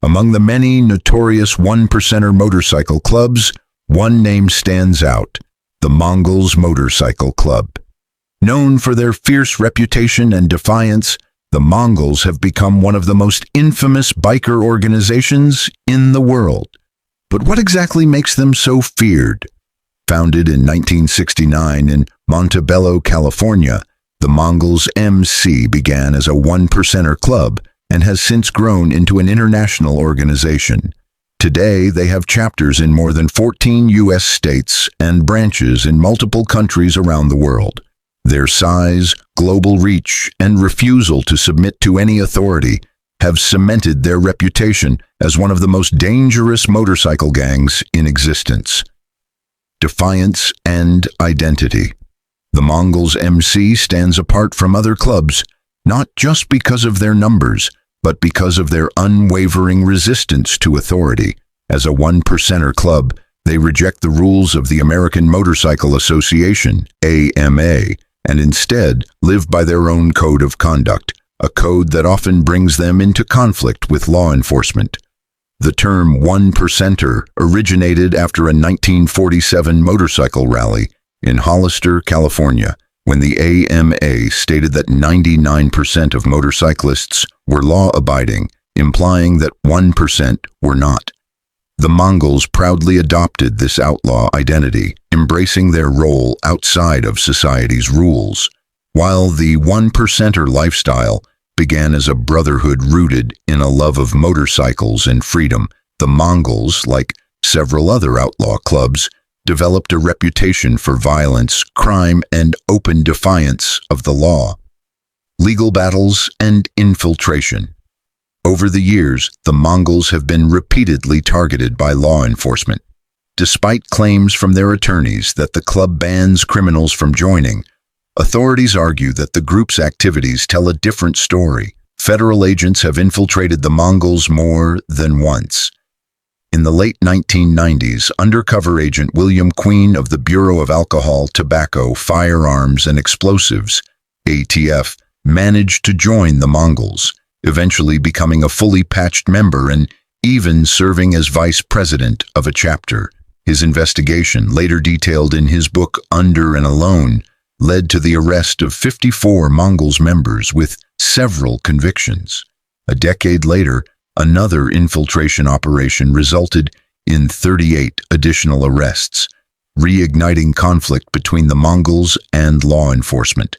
Among the many notorious one-percenter motorcycle clubs, one name stands out: the Mongols Motorcycle Club. Known for their fierce reputation and defiance, the Mongols have become one of the most infamous biker organizations in the world. But what exactly makes them so feared? Founded in 1969 in Montebello, California, the Mongols MC began as a one-percenter club and has since grown into an international organization. Today, they have chapters in more than 14 U.S. states and branches in multiple countries around the world. Their size, global reach, and refusal to submit to any authority have cemented their reputation as one of the most dangerous motorcycle gangs in existence. Defiance and identity. The Mongols MC stands apart from other clubs, not just because of their numbers, but because of their unwavering resistance to authority. As a one-percenter club, they reject the rules of the American Motorcycle Association, AMA, and instead live by their own code of conduct, a code that often brings them into conflict with law enforcement. The term one-percenter originated after a 1947 motorcycle rally in Hollister, California, when the AMA stated that 99% of motorcyclists were law-abiding, implying that 1% were not. The Mongols proudly adopted this outlaw identity, embracing their role outside of society's rules. While the one-percenter lifestyle began as a brotherhood rooted in a love of motorcycles and freedom, the Mongols, like several other outlaw clubs, developed a reputation for violence, crime, and open defiance of the law. Legal battles and infiltration. Over the years, the Mongols have been repeatedly targeted by law enforcement. Despite claims from their attorneys that the club bans criminals from joining, authorities argue that the group's activities tell a different story. Federal agents have infiltrated the Mongols more than once. In the late 1990s, undercover agent William Queen of the Bureau of Alcohol, Tobacco, Firearms, and Explosives, ATF, managed to join the Mongols, eventually becoming a fully patched member and even serving as vice president of a chapter. His investigation, later detailed in his book Under and Alone, led to the arrest of 54 Mongols members with several convictions. A decade later, another infiltration operation resulted in 38 additional arrests, reigniting conflict between the Mongols and law enforcement.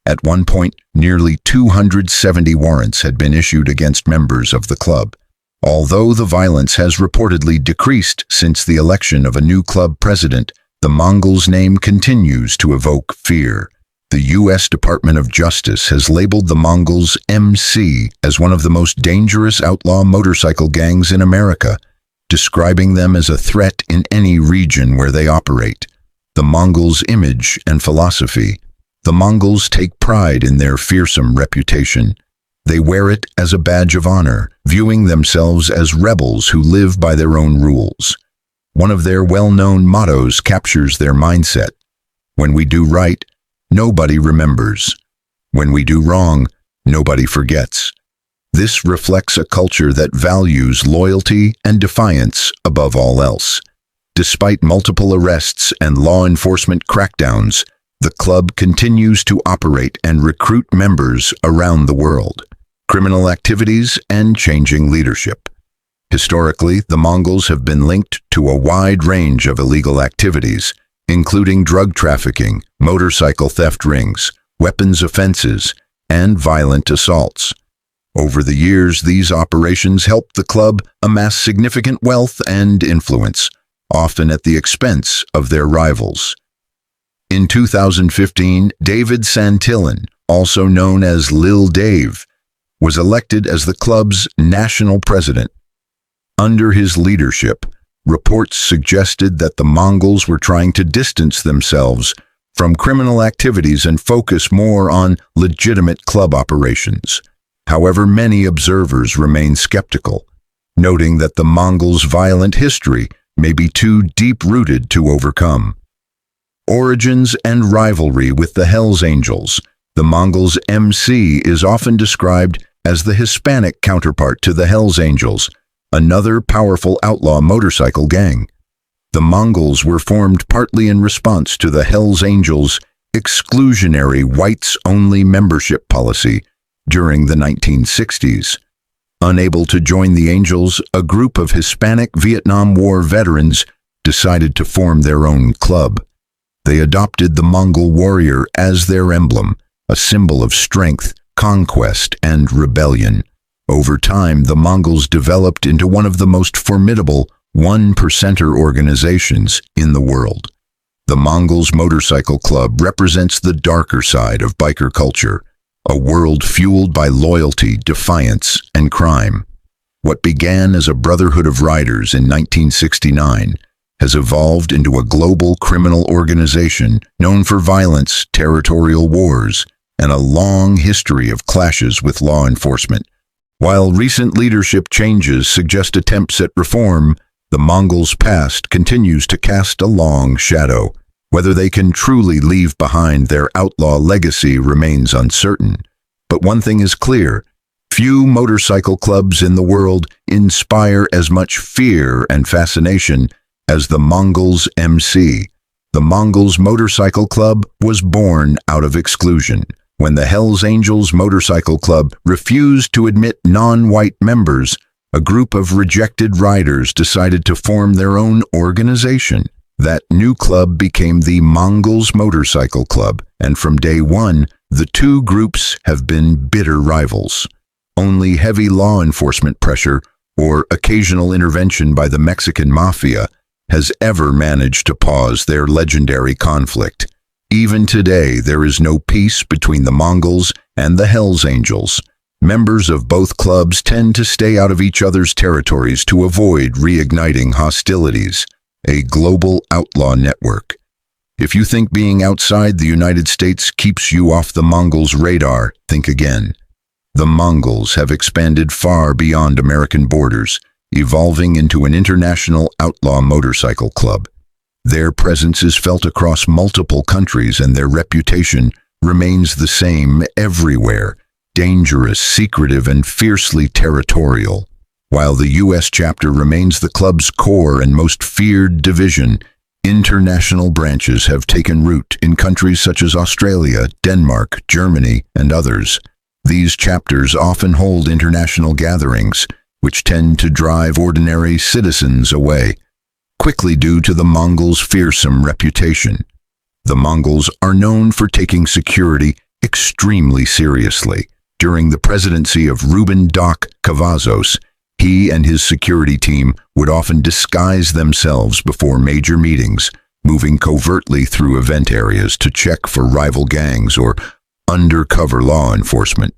At one point, nearly 270 warrants had been issued against members of the club. Although the violence has reportedly decreased since the election of a new club president, the Mongols' name continues to evoke fear. The U.S. Department of Justice has labeled the Mongols MC as one of the most dangerous outlaw motorcycle gangs in America, describing them as a threat in any region where they operate. The Mongols' image and philosophy. The Mongols take pride in their fearsome reputation. They wear it as a badge of honor, viewing themselves as rebels who live by their own rules. One of their well-known mottos captures their mindset: when we do right, nobody remembers. When we do wrong, nobody forgets. This reflects a culture that values loyalty and defiance above all else. Despite multiple arrests and law enforcement crackdowns, the club continues to operate and recruit members around the world. Criminal activities and changing leadership. Historically, the Mongols have been linked to a wide range of illegal activities, including drug trafficking, motorcycle theft rings, weapons offenses, and violent assaults. Over the years, these operations helped the club amass significant wealth and influence, often at the expense of their rivals. In 2015, David Santillan, also known as Lil Dave, was elected as the club's national president. Under his leadership, reports suggested that the Mongols were trying to distance themselves from criminal activities and focus more on legitimate club operations. However, many observers remain skeptical, noting that the Mongols' violent history may be too deep-rooted to overcome. Origins and rivalry with the Hells Angels. The Mongols MC is often described as the Hispanic counterpart to the Hells Angels, another powerful outlaw motorcycle gang. The Mongols were formed partly in response to the Hells Angels' exclusionary whites-only membership policy during the 1960s. Unable to join the Angels, a group of Hispanic Vietnam War veterans decided to form their own club. They adopted the Mongol warrior as their emblem, a symbol of strength, conquest, and rebellion. Over time, the Mongols developed into one of the most formidable one-percenter organizations in the world. The Mongols Motorcycle Club represents the darker side of biker culture, a world fueled by loyalty, defiance, and crime. What began as a brotherhood of riders in 1969 has evolved into a global criminal organization known for violence, territorial wars, and a long history of clashes with law enforcement. While recent leadership changes suggest attempts at reform, the Mongols' past continues to cast a long shadow. Whether they can truly leave behind their outlaw legacy remains uncertain. But one thing is clear: few motorcycle clubs in the world inspire as much fear and fascination as the Mongols MC. The Mongols Motorcycle Club was born out of exclusion. When the Hells Angels Motorcycle Club refused to admit non-white members, a group of rejected riders decided to form their own organization. That new club became the Mongols Motorcycle Club, and from day one, the two groups have been bitter rivals. Only heavy law enforcement pressure or occasional intervention by the Mexican mafia has ever managed to pause their legendary conflict. Even today, there is no peace between the Mongols and the Hells Angels. Members of both clubs tend to stay out of each other's territories to avoid reigniting hostilities. A global outlaw network. If you think being outside the United States keeps you off the Mongols' radar, think again. The Mongols have expanded far beyond American borders, evolving into an international outlaw motorcycle club. Their presence is felt across multiple countries, and their reputation remains the same everywhere: dangerous, secretive, and fiercely territorial. While the U.S. chapter remains the club's core and most feared division, international branches have taken root in countries such as Australia, Denmark, Germany, and others. These chapters often hold international gatherings, which tend to drive ordinary citizens away, quickly due to the Mongols' fearsome reputation. The Mongols are known for taking security extremely seriously. During the presidency of Ruben Doc Cavazos, he and his security team would often disguise themselves before major meetings, moving covertly through event areas to check for rival gangs or undercover law enforcement.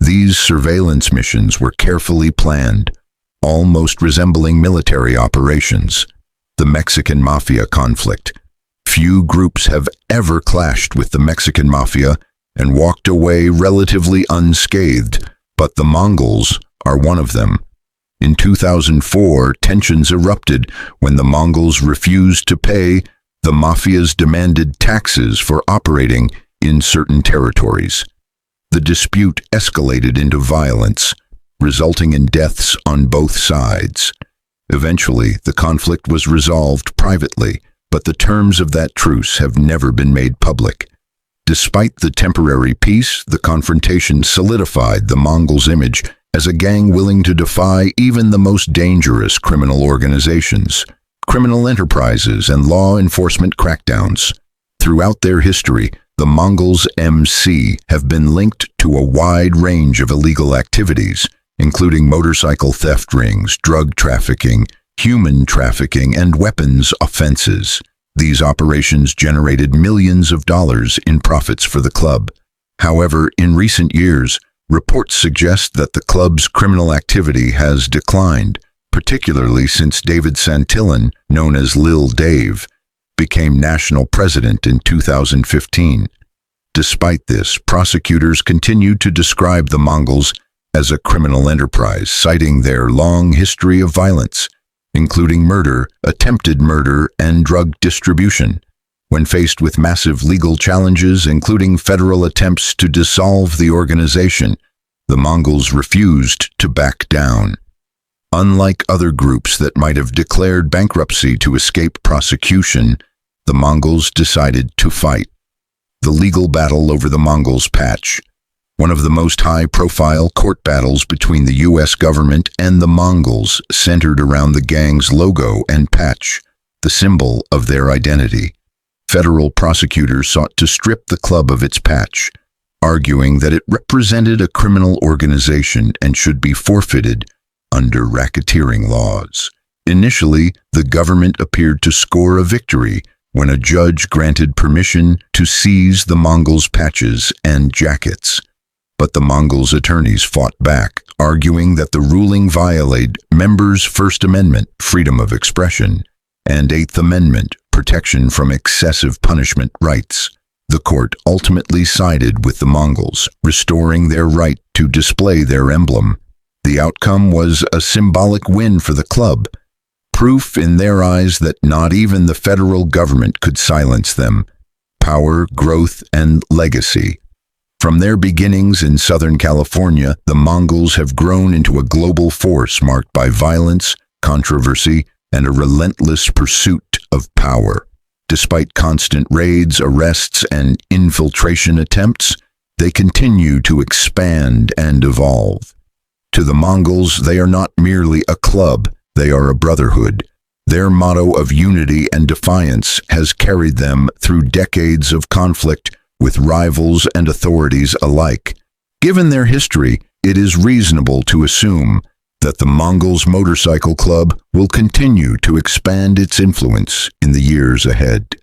These surveillance missions were carefully planned, almost resembling military operations. The Mexican Mafia conflict. Few groups have ever clashed with the Mexican Mafia and walked away relatively unscathed, but the Mongols are one of them. In 2004, tensions erupted when the Mongols refused to pay the Mafia's demanded taxes for operating in certain territories. The dispute escalated into violence, resulting in deaths on both sides. Eventually, the conflict was resolved privately, but the terms of that truce have never been made public. Despite the temporary peace, the confrontation solidified the Mongols' image as a gang willing to defy even the most dangerous criminal organizations, criminal enterprises, and law enforcement crackdowns. Throughout their history, the Mongols MC have been linked to a wide range of illegal activities, including motorcycle theft rings, drug trafficking, human trafficking, and weapons offenses. These operations generated millions of dollars in profits for the club. However, in recent years, reports suggest that the club's criminal activity has declined, particularly since David Santillan, known as Lil Dave, became national president in 2015. Despite this, prosecutors continue to describe the Mongols as a criminal enterprise, citing their long history of violence, including murder, attempted murder, and drug distribution. When faced with massive legal challenges, including federal attempts to dissolve the organization, the Mongols refused to back down. Unlike other groups that might have declared bankruptcy to escape prosecution, the Mongols decided to fight. The legal battle over the Mongols patch, one of the most high-profile court battles between the U.S. government and the Mongols, centered around the gang's logo and patch, the symbol of their identity. Federal prosecutors sought to strip the club of its patch, arguing that it represented a criminal organization and should be forfeited under racketeering laws. Initially, the government appeared to score a victory when a judge granted permission to seize the Mongols' patches and jackets. But the Mongols' attorneys fought back, arguing that the ruling violated members' First Amendment, freedom of expression, and Eighth Amendment, protection from excessive punishment rights. The court ultimately sided with the Mongols, restoring their right to display their emblem. The outcome was a symbolic win for the club, proof in their eyes that not even the federal government could silence them. Power, growth, and legacy. From their beginnings in Southern California, the Mongols have grown into a global force marked by violence, controversy, and a relentless pursuit of power. Despite constant raids, arrests, and infiltration attempts, they continue to expand and evolve. To the Mongols, they are not merely a club, they are a brotherhood. Their motto of unity and defiance has carried them through decades of conflict with rivals and authorities alike. Given their history, it is reasonable to assume that the Mongols Motorcycle Club will continue to expand its influence in the years ahead.